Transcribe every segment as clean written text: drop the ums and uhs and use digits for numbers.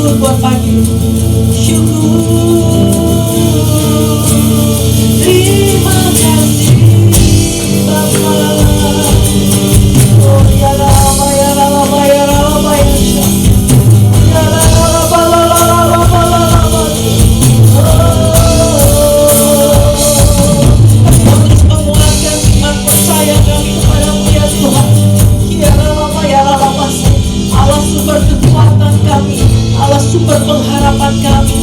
syukur buat pagi ini. Syukur. Terima kasih Bapa. Oh ya Rama ya Rama ya Rama ya Syah. Ya Rama la la la la la la la. Kami terus menguatkan iman percaya kami kepadamu ya Tuhan. Ya Rama ya Rama. Allah sumber kekuatan kami, Allah sumber pengharapan kami.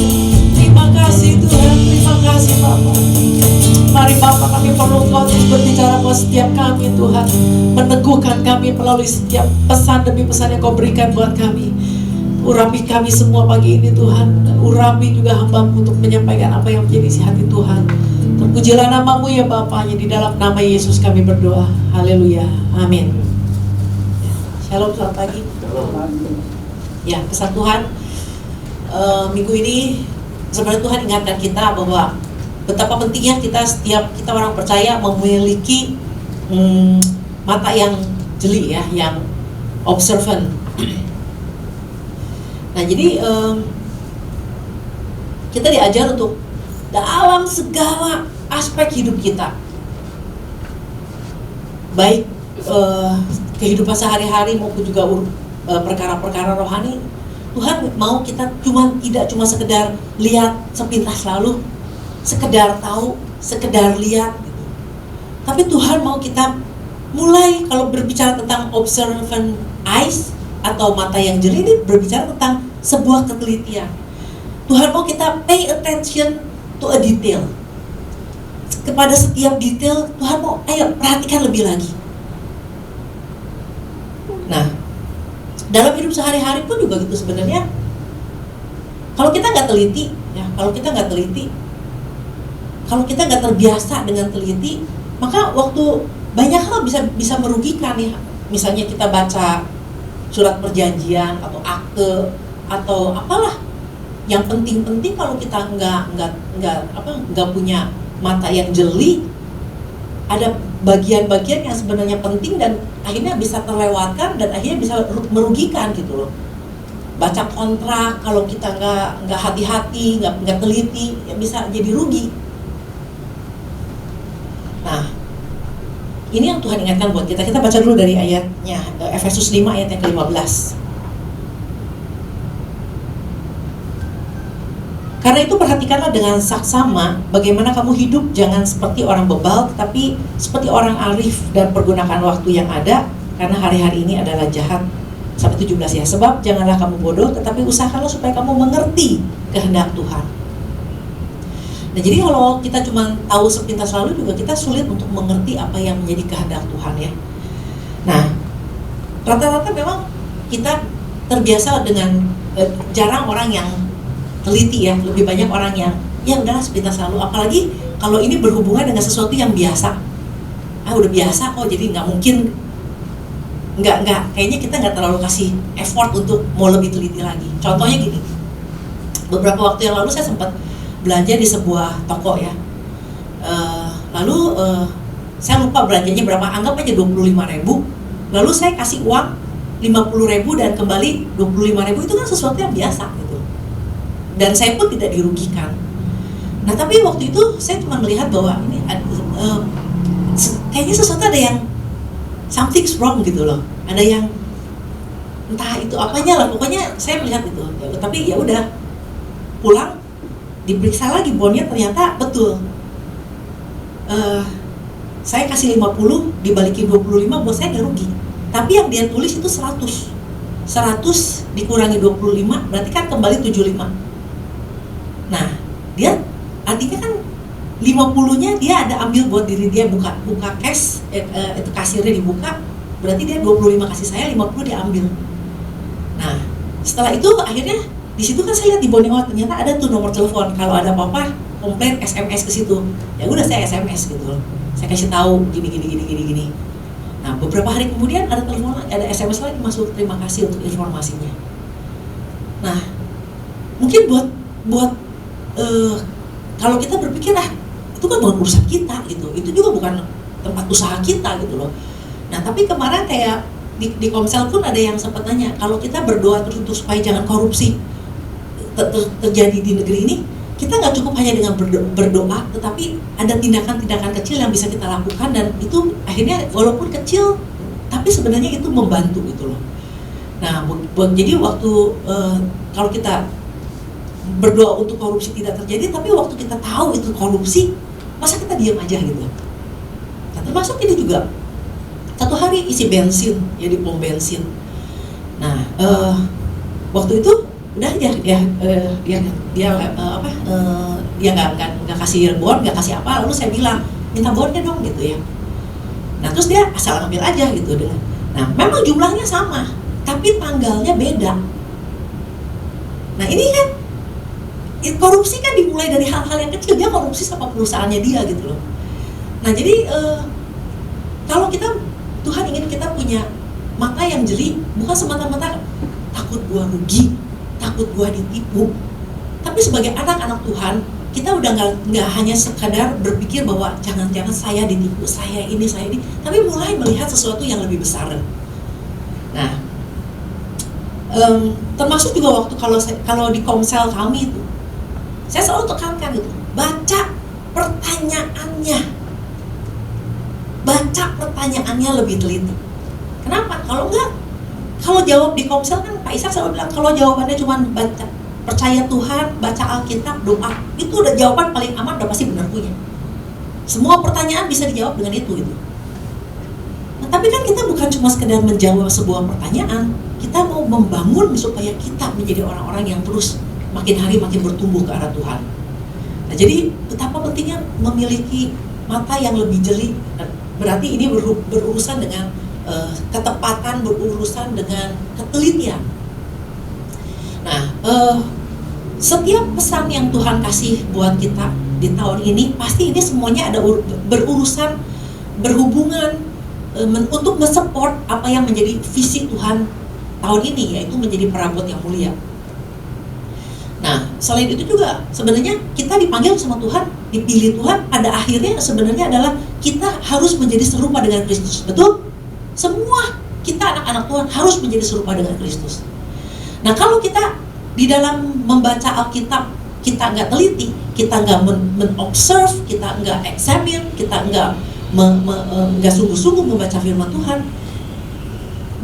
Terima kasih Tuhan, terima kasih Bapa. Mari Bapa, kami perlu Kau terus berbicara buat setiap kami Tuhan, meneguhkan kami melalui setiap pesan demi pesan yang Kau berikan buat kami. Urapi kami semua pagi ini Tuhan, dan urapi juga hamba-Mu untuk menyampaikan apa yang menjadi isi hati Tuhan. Terpujilah nama-Mu ya Bapa, di dalam nama Yesus kami berdoa. Haleluya, amin. Shalom, selamat pagi. Ya, pesan Tuhan minggu ini sebenarnya Tuhan ingatkan kita bahwa betapa pentingnya kita orang percaya memiliki mata yang jeli ya, yang observant. Nah, jadi kita diajar untuk dalam segala aspek hidup kita, baik kehidupan sehari-hari maupun juga perkara-perkara rohani. Tuhan mau kita tidak cuma sekedar lihat sepintas lalu, sekedar tahu, sekedar lihat gitu. Tapi Tuhan mau kita mulai, kalau berbicara tentang observant eyes atau mata yang jeli, ini berbicara tentang sebuah ketelitian. Tuhan mau kita pay attention to a detail. Kepada setiap detail Tuhan mau, ayo perhatikan lebih lagi. Nah, dalam hidup sehari-hari pun juga gitu sebenarnya. Kalau kita nggak teliti, ya, kalau kita nggak terbiasa dengan teliti, maka waktu banyak hal bisa merugikan ya. Misalnya kita baca surat perjanjian atau akte atau apalah yang penting-penting, kalau kita nggak punya mata yang jeli, ada bagian-bagian yang sebenarnya penting dan akhirnya bisa terlewatkan dan akhirnya bisa merugikan gitu loh. Baca kontrak, kalau kita nggak hati-hati, nggak teliti, ya bisa jadi rugi. Nah, ini yang Tuhan ingatkan buat kita. Kita baca dulu dari ayatnya, Efesus 5 ayat yang ke-15. Karena itu perhatikanlah dengan saksama bagaimana kamu hidup, jangan seperti orang bebal, tetapi seperti orang arif, dan pergunakan waktu yang ada, karena hari-hari ini adalah jahat. Sampai 17 ya. Sebab janganlah kamu bodoh, tetapi usahakanlah supaya kamu mengerti kehendak Tuhan. Nah, jadi kalau kita cuma tahu sepintas lalu juga kita sulit untuk mengerti apa yang menjadi kehendak Tuhan ya. Nah, rata-rata memang kita terbiasa dengan jarang orang yang teliti ya, lebih banyak orang yang ya udahlah sepintas lalu, apalagi kalau ini berhubungan dengan sesuatu yang biasa. Udah biasa kok, jadi nggak mungkin, kayaknya kita nggak terlalu kasih effort untuk mau lebih teliti lagi. Contohnya gini, beberapa waktu yang lalu saya sempat belanja di sebuah toko ya, lalu saya lupa belanjanya berapa, anggap aja 25.000, lalu saya kasih uang 50.000 dan kembali 25.000, itu kan sesuatu yang biasa gitu. Dan saya pun tidak dirugikan. Nah, tapi waktu itu saya cuma melihat bahwa ini kayaknya sesuatu ada yang something's wrong gitu loh. Ada yang entah itu apanya lah, pokoknya saya melihat itu. Tapi ya udah, pulang diperiksa lagi bonnya, ternyata betul. Saya kasih 50 dibalikin 25, buat saya nggak rugi. Tapi yang dia tulis itu 100 dikurangi 25 berarti kan kembali 75. Nah, dia artinya kan 50-nya dia ada ambil buat diri dia, buka cash, itu kasirnya dibuka, berarti dia 25 kasih saya, 50 dia ambil. Nah, setelah itu akhirnya di situ kan saya lihat di bonnya, ternyata ada tuh nomor telepon, kalau ada apa-apa komplain SMS ke situ. Ya udah, saya SMS gitu loh. Saya kasih tahu gini. Nah, beberapa hari kemudian ada telepon, ada SMS lagi masuk, terima kasih untuk informasinya. Nah, mungkin buat kalau kita berpikir itu kan bukan urusan kita gitu, itu juga bukan tempat usaha kita gitu loh. Nah, tapi kemarin kayak di Komsel pun ada yang sempat nanya, kalau kita berdoa terus untuk supaya jangan korupsi, terjadi di negeri ini, kita nggak cukup hanya dengan berdoa, tetapi ada tindakan-tindakan kecil yang bisa kita lakukan, dan itu akhirnya walaupun kecil, tapi sebenarnya itu membantu gitu loh. Nah, jadi waktu kalau kita berdoa untuk korupsi tidak terjadi, tapi waktu kita tahu itu korupsi, masa kita diam aja gitu? Nah, termasuk ini juga, satu hari isi bensin ya di pom bensin. Nah, waktu itu udah dia nggak kasih bon, nggak kasih apa, lalu saya bilang minta bonnya dong gitu ya. Nah, terus dia asal ngambil aja gitu deh. Nah, memang jumlahnya sama, tapi tanggalnya beda. Nah, ini kan korupsi kan dimulai dari hal-hal yang kecil. Dia korupsi sama perusahaannya dia gitu loh. Nah, jadi kalau Tuhan ingin kita punya mata yang jeli, bukan semata-mata takut gua rugi, takut gua ditipu, tapi sebagai anak-anak Tuhan, kita udah nggak hanya sekadar berpikir bahwa jangan-jangan saya ditipu, saya ini, tapi mulai melihat sesuatu yang lebih besar. Nah, termasuk juga waktu kalau di komsel kami itu, saya selalu tekankan gitu, baca pertanyaannya lebih teliti. Kenapa? Kalau jawab di komsel kan Pak Ishak selalu bilang, kalau jawabannya cuma baca, percaya Tuhan, baca Alkitab, doa, itu udah jawaban paling aman, udah pasti benar punya. Semua pertanyaan bisa dijawab dengan itu gitu. Nah, tapi kan kita bukan cuma sekedar menjawab sebuah pertanyaan, kita mau membangun supaya kita menjadi orang-orang yang terus makin hari makin bertumbuh ke arah Tuhan. Nah, jadi betapa pentingnya memiliki mata yang lebih jeli. Berarti ini berurusan dengan ketepatan, berurusan dengan ketelitian. Nah, setiap pesan yang Tuhan kasih buat kita di tahun ini, pasti ini semuanya ada berurusan, berhubungan untuk mensupport apa yang menjadi visi Tuhan tahun ini, yaitu menjadi perabot yang mulia. Nah, selain itu juga sebenarnya kita dipanggil sama Tuhan, dipilih Tuhan, pada akhirnya sebenarnya adalah kita harus menjadi serupa dengan Kristus. Betul? Semua kita anak-anak Tuhan harus menjadi serupa dengan Kristus. Nah, kalau kita di dalam membaca Alkitab kita nggak teliti, kita nggak men-observe, kita nggak examine, kita nggak sungguh-sungguh membaca firman Tuhan,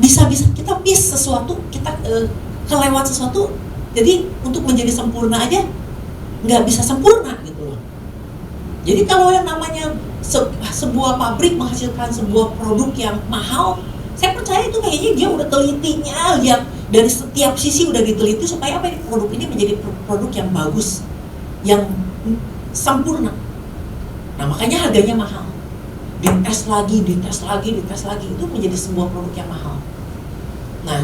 bisa-bisa kita miss sesuatu, kita kelewat sesuatu. Jadi untuk menjadi sempurna aja nggak bisa sempurna gitu loh. Jadi kalau yang namanya sebuah pabrik menghasilkan sebuah produk yang mahal, saya percaya itu kayaknya dia udah telitinya, lihat dari setiap sisi udah diteliti supaya apa, produk ini menjadi produk yang bagus, yang sempurna. Nah, makanya harganya mahal. Dites lagi, itu menjadi sebuah produk yang mahal. Nah,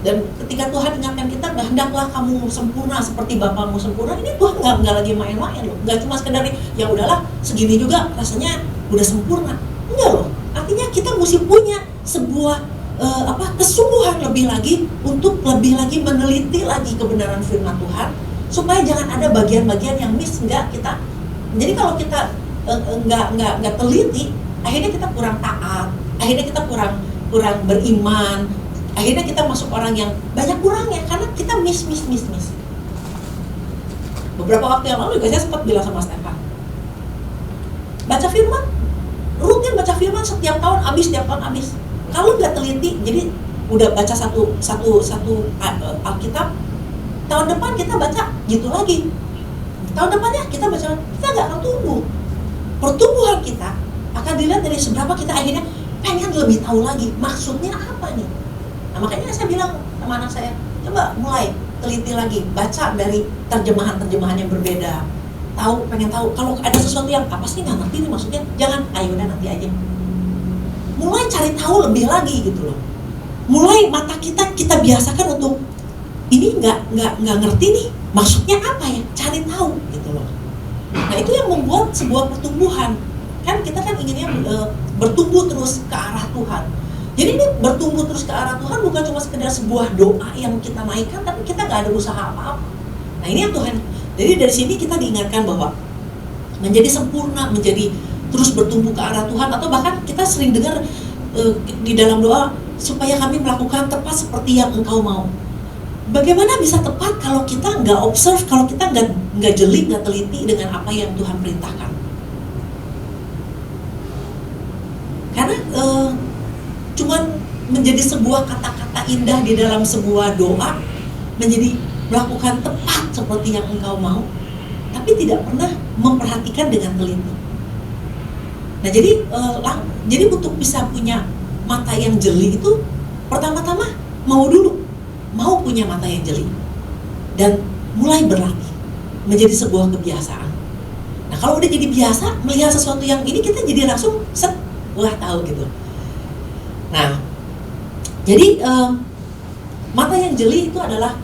dan ketika Tuhan ingatkan kita, hendaklah kamu sempurna seperti Bapamu sempurna, ini Tuhan nggak lagi main-main loh. Nggak cuma sekedar ya udahlah segini juga rasanya udah sempurna. Enggak loh. Artinya kita mesti punya sebuah kesungguhan lebih lagi untuk lebih lagi meneliti lagi kebenaran firman Tuhan, supaya jangan ada bagian-bagian yang miss. Jadi kalau kita nggak teliti, akhirnya kita kurang taat, akhirnya kita kurang beriman, akhirnya kita masuk orang yang banyak kurangnya karena kita miss. Beberapa waktu yang lalu juga saya sempat bilang sama Stefan, baca firman, rutin baca firman setiap tahun habis. Kalau nggak teliti, jadi udah baca satu Alkitab, tahun depan kita baca gitu lagi, tahun depannya kita baca, kita nggak akan tumbuh. Pertumbuhan kita akan dilihat dari seberapa kita akhirnya pengen lebih tahu lagi maksudnya apa nih. Nah, makanya saya bilang sama anak saya, coba mulai teliti lagi, baca dari terjemahan yang berbeda, pengen tahu kalau ada sesuatu yang apa sih nggak ngerti nih maksudnya, jangan ayo udah nanti aja. Mulai cari tahu lebih lagi gitu loh. Mulai mata kita biasakan untuk ini nggak ngerti nih maksudnya apa ya, cari tahu gitu loh. Nah, itu yang membuat sebuah pertumbuhan. Kan kita kan inginnya bertumbuh terus ke arah Tuhan. Jadi ini bertumbuh terus ke arah Tuhan bukan cuma sekedar sebuah doa yang kita naikkan, tapi kita nggak ada usaha apa-apa. Nah, ini yang Tuhan. Jadi dari sini kita diingatkan bahwa menjadi sempurna, menjadi terus bertumbuh ke arah Tuhan, atau bahkan kita sering dengar di dalam doa, supaya kami melakukan tepat seperti yang Engkau mau. bagaimana bisa tepat kalau kita nggak observe, kalau kita nggak jeli, nggak teliti dengan apa yang Tuhan perintahkan? Karena cuman menjadi sebuah kata-kata indah di dalam sebuah doa, menjadi melakukan tepat seperti yang engkau mau, tapi tidak pernah memperhatikan dengan teliti. Nah, jadi untuk bisa punya mata yang jeli itu, pertama-tama mau punya mata yang jeli dan mulai berlatih menjadi sebuah kebiasaan. Nah, kalau udah jadi biasa melihat sesuatu yang ini, kita jadi langsung tahu gitu. Nah, jadi mata yang jeli itu adalah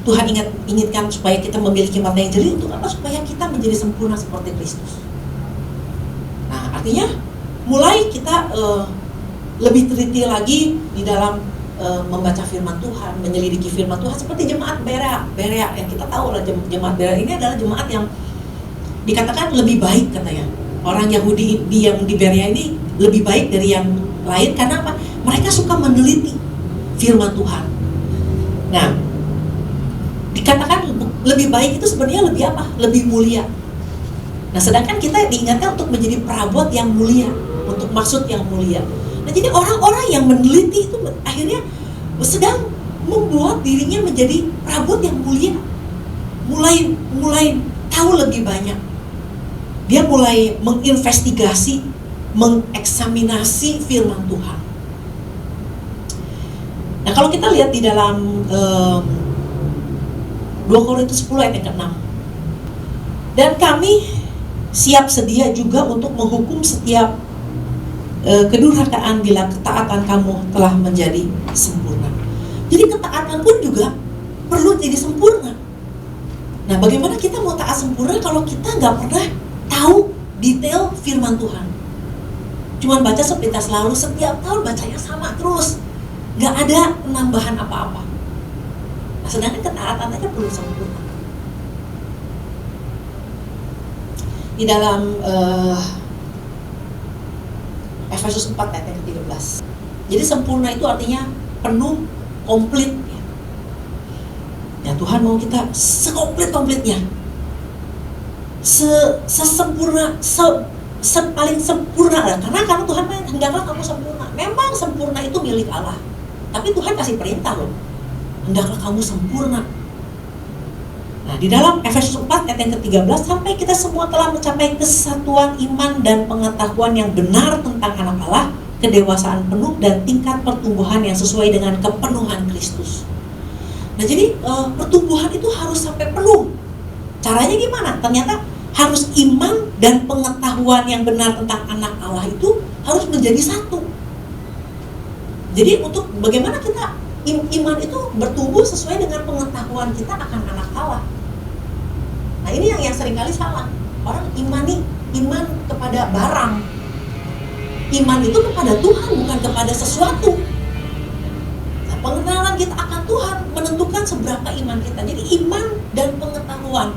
Tuhan inginkan supaya kita memiliki mata yang jeli untuk apa? Supaya kita menjadi sempurna seperti Kristus. Nah, artinya mulai kita lebih teliti lagi di dalam membaca firman Tuhan, menyelidiki firman Tuhan, seperti jemaat Berea yang kita tahu lah. Jemaat Berea ini adalah jemaat yang dikatakan lebih baik katanya. Orang Yahudi yang di Berea ini lebih baik dari yang lain karena apa? Mereka suka meneliti firman Tuhan. Nah, dikatakan lebih baik itu sebenarnya lebih apa? Lebih mulia. Nah, sedangkan kita diingatkan untuk menjadi perabot yang mulia, untuk maksud yang mulia. Nah, jadi orang-orang yang meneliti itu akhirnya sedang membuat dirinya menjadi perabot yang mulia. Mulai tahu lebih banyak. Dia mulai menginvestigasi, mengeksaminasi firman Tuhan. Nah, kalau kita lihat di dalam 2 Korintus 10 ayat yang ke-6. Dan kami siap sedia juga untuk menghukum setiap kedurhakaan bila ketaatan kamu telah menjadi sempurna. Jadi ketaatan pun juga perlu jadi sempurna. Nah, bagaimana kita mau taat sempurna kalau kita nggak pernah tahu detail firman Tuhan? Cuman baca sepintas lalu, setiap tahun bacanya sama terus, nggak ada penambahan apa-apa. Nah, sedangkan ketaatan aja perlu sempurna. Di dalam Efesus 4 ayat yang ke-13. Jadi sempurna itu artinya penuh, komplit. Ya, Tuhan mau kita sekomplit-komplitnya, sesempurna, paling sempurna. Karena Tuhan hendaklah kamu sempurna. Memang sempurna itu milik Allah, tapi Tuhan kasih perintah loh, hendaklah kamu sempurna. Nah, di dalam Efesus 4 ayat yang ke-13, sampai kita semua telah mencapai kesatuan iman dan pengetahuan yang benar tentang anak Allah, kedewasaan penuh dan tingkat pertumbuhan yang sesuai dengan kepenuhan Kristus. Nah, jadi pertumbuhan itu harus sampai penuh. Caranya gimana? Ternyata harus iman dan pengetahuan yang benar tentang anak Allah itu harus menjadi satu. Jadi untuk bagaimana kita iman itu bertumbuh sesuai dengan pengetahuan kita akan anak Allah. Nah, ini yang seringkali salah. Orang iman kepada barang. Iman itu kepada Tuhan, bukan kepada sesuatu. Nah, pengenalan kita akan Tuhan menentukan seberapa iman kita. Jadi iman dan pengetahuan.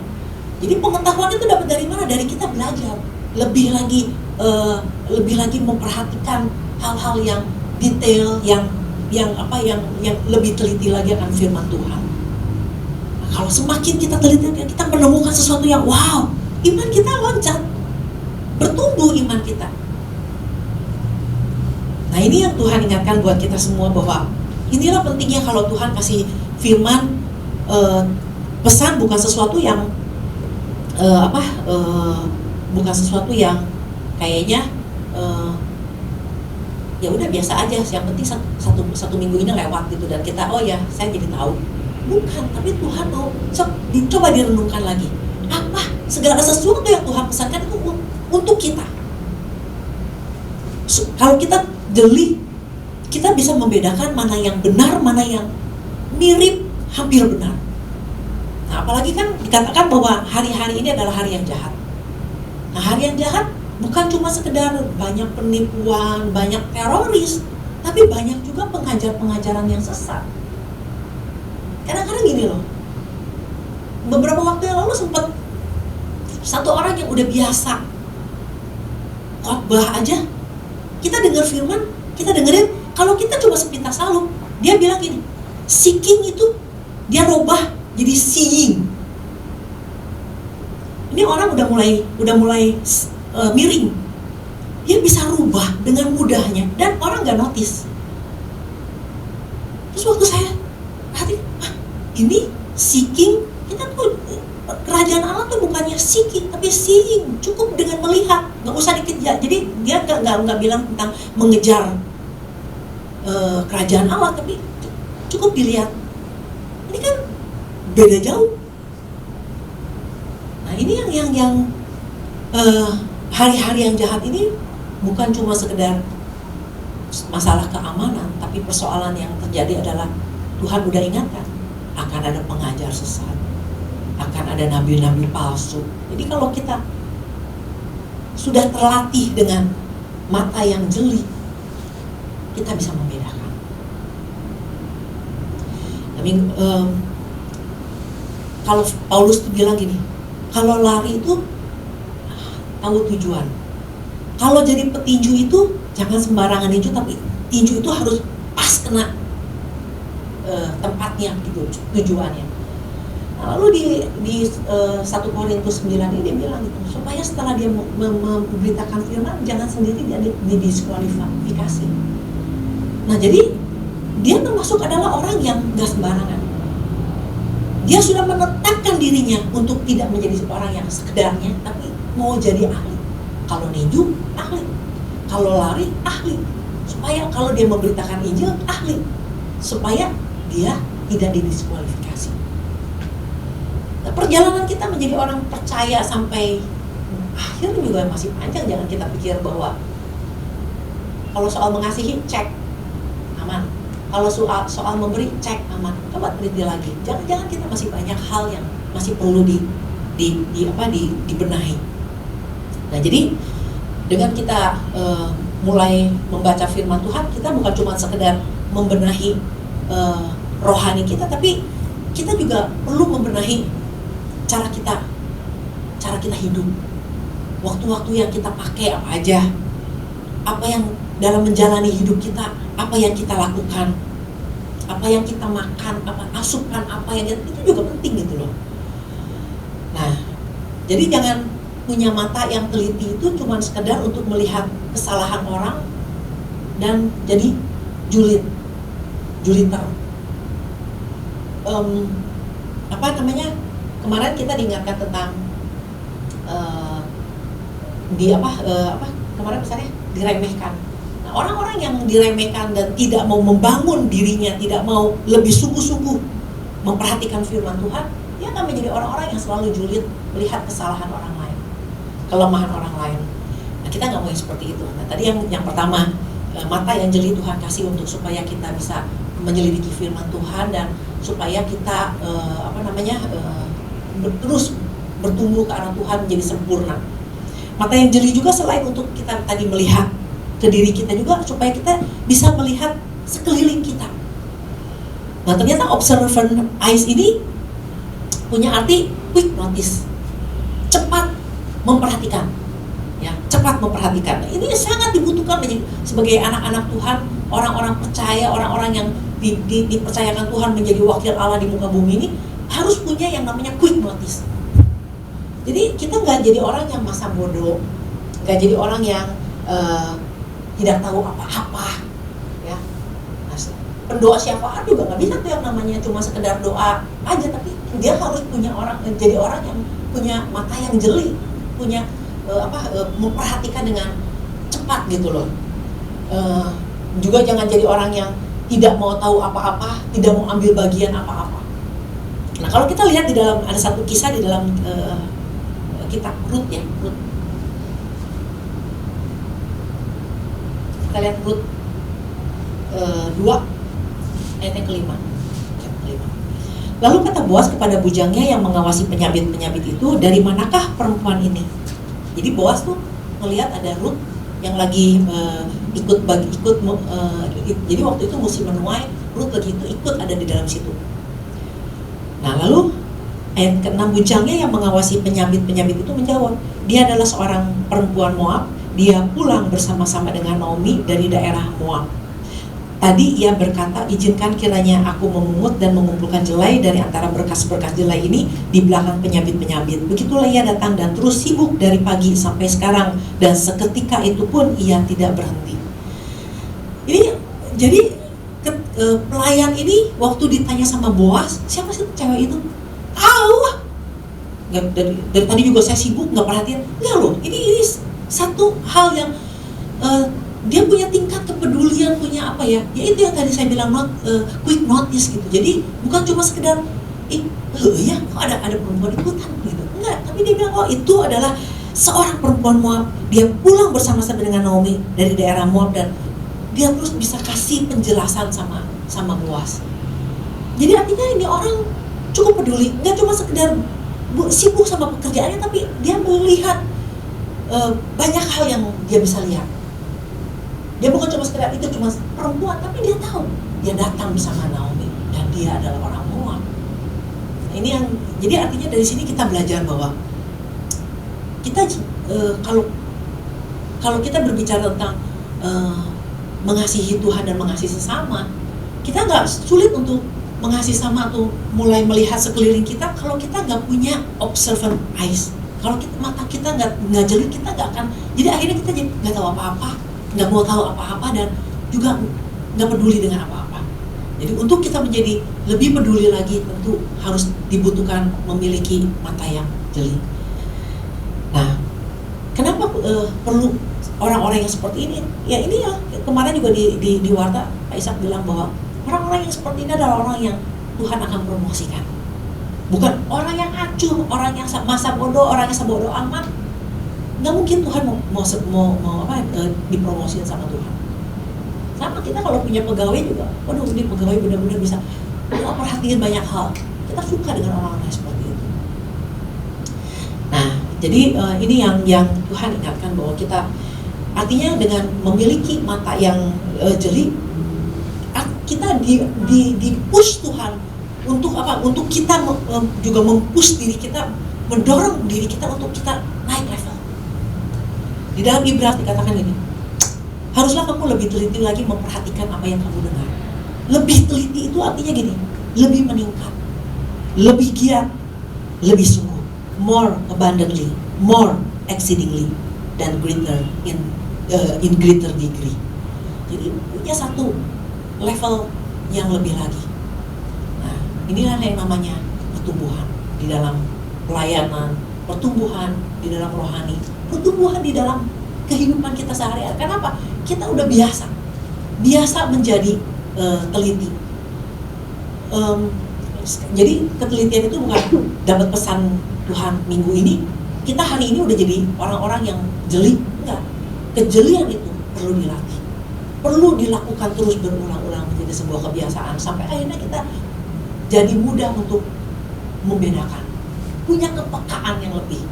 Jadi pengetahuan itu dapat dari mana? Dari kita belajar. Lebih lagi memperhatikan hal-hal yang detail, yang lebih teliti lagi akan firman Tuhan. Nah, kalau semakin kita teliti, kita menemukan sesuatu yang wow, iman kita loncat, bertumbuh iman kita. Nah, ini yang Tuhan ingatkan buat kita semua, bahwa inilah pentingnya kalau Tuhan kasih firman, pesan bukan sesuatu yang bukan sesuatu yang kayaknya ya udah biasa aja, yang penting satu minggu ini lewat gitu dan kita oh ya saya jadi tahu. Bukan, tapi Tuhan mau coba direnungkan lagi, apa segala sesuatu yang Tuhan pesankan itu untuk kita. Kalau kita jeli, kita bisa membedakan mana yang benar, mana yang mirip hampir benar. Nah, apalagi kan dikatakan bahwa hari-hari ini adalah hari yang jahat. Nah, hari yang jahat bukan cuma sekedar banyak penipuan, banyak teroris, tapi banyak juga pengajaran yang sesat. Kadang-kadang gini loh, beberapa waktu yang lalu sempat satu orang yang udah biasa khotbah aja, kita dengar firman, kita dengerin, kalau kita cuma sepintas lalu, dia bilang gini, Seeking itu dia rubah jadi seeing. Ini orang udah mulai miring. Dia bisa rubah dengan mudahnya dan orang nggak notice. Terus waktu saya perhatiin, ini seeking, kita tuh kerajaan Allah tuh bukannya seeking tapi seeing, cukup dengan melihat, nggak usah dikejar. Jadi dia nggak bilang tentang mengejar kerajaan Allah, tapi cukup dilihat. Ini kan beda jauh. Nah ini yang hari-hari yang jahat ini bukan cuma sekedar masalah keamanan, tapi persoalan yang terjadi adalah Tuhan udah ingatkan akan ada pengajar sesat, akan ada nabi-nabi palsu. Jadi kalau kita sudah terlatih dengan mata yang jeli, kita bisa membedakan. Tapi kalau Paulus tuh bilang gini, kalau lari itu tahu tujuan. Kalau jadi petinju itu jangan sembarangan tinju, tapi tinju itu harus pas kena tempatnya gitu, tujuannya. Nah, lalu di 1 Korintus 9 ini dia bilang gitu, supaya setelah dia memberitakan firman jangan sendiri dia didiskualifikasi. Nah jadi dia termasuk adalah orang yang gak sembarangan. Dia sudah menetapkan dirinya untuk tidak menjadi orang yang sekedarnya, tapi mau jadi ahli. Kalau ninju, ahli. Kalau lari, ahli. Supaya kalau dia memberitakan Injil, ahli. Supaya dia tidak didiskualifikasi. Nah, perjalanan kita menjadi orang percaya sampai akhir juga masih panjang. Jangan kita pikir bahwa kalau soal mengasihi, cek, aman. Kalau soal memberi, cek, aman. Coba teliti lagi. Jangan kita masih banyak hal yang masih perlu dibenahi. Nah jadi dengan kita mulai membaca firman Tuhan, kita bukan cuma sekedar membenahi rohani kita, tapi kita juga perlu membenahi cara kita hidup. Waktu-waktu yang kita pakai apa aja, apa yang dalam menjalani hidup kita, apa yang kita lakukan, apa yang kita makan, apa asupan, apa yang itu juga penting gitu loh. Nah jadi jangan punya mata yang teliti itu cuma sekedar untuk melihat kesalahan orang dan jadi juliter. Kemarin kita diingatkan tentang kemarin misalnya diremehkan. Nah, orang-orang yang diremehkan dan tidak mau membangun dirinya, tidak mau lebih sungguh-sungguh memperhatikan firman Tuhan, dia akan menjadi orang-orang yang selalu julid melihat kesalahan orang lain, kelemahan orang lain. Nah kita nggak mau yang seperti itu. Nah tadi yang pertama, mata yang jeli Tuhan kasih untuk supaya kita bisa menyelidiki firman Tuhan dan supaya kita terus bertumbuh ke arah Tuhan menjadi sempurna. Mata yang jeli juga selain untuk kita tadi melihat ke diri kita juga supaya kita bisa melihat sekeliling kita. Nah ternyata observant eyes ini punya arti quick notice, cepat memperhatikan, ya, cepat memperhatikan. Ini sangat dibutuhkan sebagai anak-anak Tuhan, orang-orang percaya, orang-orang yang dipercayakan Tuhan menjadi wakil Allah di muka bumi ini harus punya yang namanya quick notice. Jadi kita nggak jadi orang yang masa bodoh, nggak jadi orang yang tidak tahu apa-apa, ya. Nah, pendoa syafaat juga nggak bisa tuh yang namanya cuma sekedar doa aja, tapi dia harus punya jadi orang yang punya mata yang jeli, punya memperhatikan dengan cepat gitu loh. Juga jangan jadi orang yang tidak mau tahu apa-apa, tidak mau ambil bagian apa-apa. Nah kalau kita lihat di dalam ada satu kisah di dalam kitab Rut ya, Rut. Kita lihat Rut 2 ayat yang kelima. Lalu kata Boas kepada bujangnya yang mengawasi penyabit-penyabit itu, dari manakah perempuan ini? Jadi Boas tuh melihat ada Rut yang lagi jadi waktu itu musim menuai, Rut lagi itu ikut ada di dalam situ. Nah lalu ayat ke-6, bujangnya yang mengawasi penyabit-penyabit itu menjawab, dia adalah seorang perempuan Moab, dia pulang bersama-sama dengan Naomi dari daerah Moab. tadi ia berkata, izinkan kiranya aku memungut dan mengumpulkan jelai dari antara berkas-berkas jelai ini di belakang penyabit-penyabit. Begitulah ia datang dan terus sibuk dari pagi sampai sekarang, dan seketika itu pun ia tidak berhenti. Ini jadi pelayan ini waktu ditanya sama Boas, siapa sih cewek itu? Tahu. Dari tadi juga saya sibuk nggak perhatian. Enggak loh, ini satu hal yang dia punya tingkat kepedulian, punya apa ya? Ya itu yang tadi saya bilang quick notice gitu. Jadi bukan cuma sekedar ya kok ada perempuan ikutan gitu. Enggak, tapi dia bilang itu adalah seorang perempuan Moab. Dia pulang bersama-sama dengan Naomi dari daerah Moab, dan dia terus bisa kasih penjelasan sama Boas. Jadi artinya ini orang cukup peduli, nggak cuma sekedar sibuk sama pekerjaannya, tapi dia melihat banyak hal yang dia bisa lihat. Dia bukan cuma sekedar itu cuma perempuan, tapi dia tahu dia datang bersama Naomi dan dia adalah orang Moab. Ini yang jadi artinya dari sini kita belajar bahwa kita kalau kita berbicara tentang mengasihi Tuhan dan mengasihi sesama, kita nggak sulit untuk mengasihi sama atau mulai melihat sekeliling kita kalau kita nggak punya observant eyes. Kalau mata kita nggak jeli, kita nggak akan. Jadi akhirnya kita nggak tahu apa-apa, nggak mau tahu apa-apa, dan juga nggak peduli dengan apa-apa. Jadi untuk kita menjadi lebih peduli lagi, tentu harus dibutuhkan memiliki mata yang jeli. Nah, kenapa perlu orang-orang yang seperti ini? Ya ini ya kemarin juga di warta Pak Ishak bilang bahwa orang-orang yang seperti ini adalah orang yang Tuhan akan promosikan. Bukan orang yang acuh, orang yang masa bodoh, orang yang sebodoh amat. Nggak mungkin Tuhan mau dipromosiin sama Tuhan. Sama kita kalau punya pegawai juga, waduh ini pegawai benar-benar bisa perhatiin banyak hal. Kita suka dengan orang-orang seperti itu. Nah, jadi ini yang Tuhan ingatkan bahwa kita artinya dengan memiliki mata yang jeli, kita di push Tuhan untuk apa? Untuk kita juga mempush diri kita, mendorong diri kita untuk kita naik level. Di dalam Ibrani dikatakan ini, haruslah kamu lebih teliti lagi memperhatikan apa yang kamu dengar. Lebih teliti itu artinya gini, lebih meningkat, lebih giat, lebih sungguh, more abundantly, more exceedingly, dan greater in greater degree. Jadi punya satu level yang lebih lagi. Nah, inilah yang namanya pertumbuhan di dalam pelayanan, pertumbuhan di dalam rohani, pertumbuhan di dalam kehidupan kita sehari-hari. Kenapa? Kita udah biasa menjadi teliti. Jadi ketelitian itu bukan dapat pesan Tuhan minggu ini, kita hari ini udah jadi orang-orang yang jeli. Enggak. Kejelian itu perlu dilatih, perlu dilakukan terus berulang-ulang menjadi sebuah kebiasaan sampai akhirnya kita jadi mudah untuk membedakan, punya kepekaan yang lebih,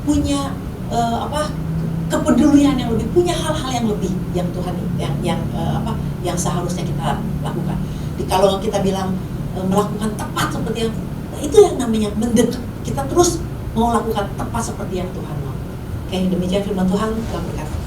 punya kepedulian yang lebih, punya hal-hal yang lebih yang Tuhan yang seharusnya kita lakukan. Jadi kalau kita bilang melakukan tepat seperti yang itu yang namanya mendekat, kita terus mau lakukan tepat seperti yang Tuhan mau. Oke, demikian firman Tuhan. Tuhan berkata.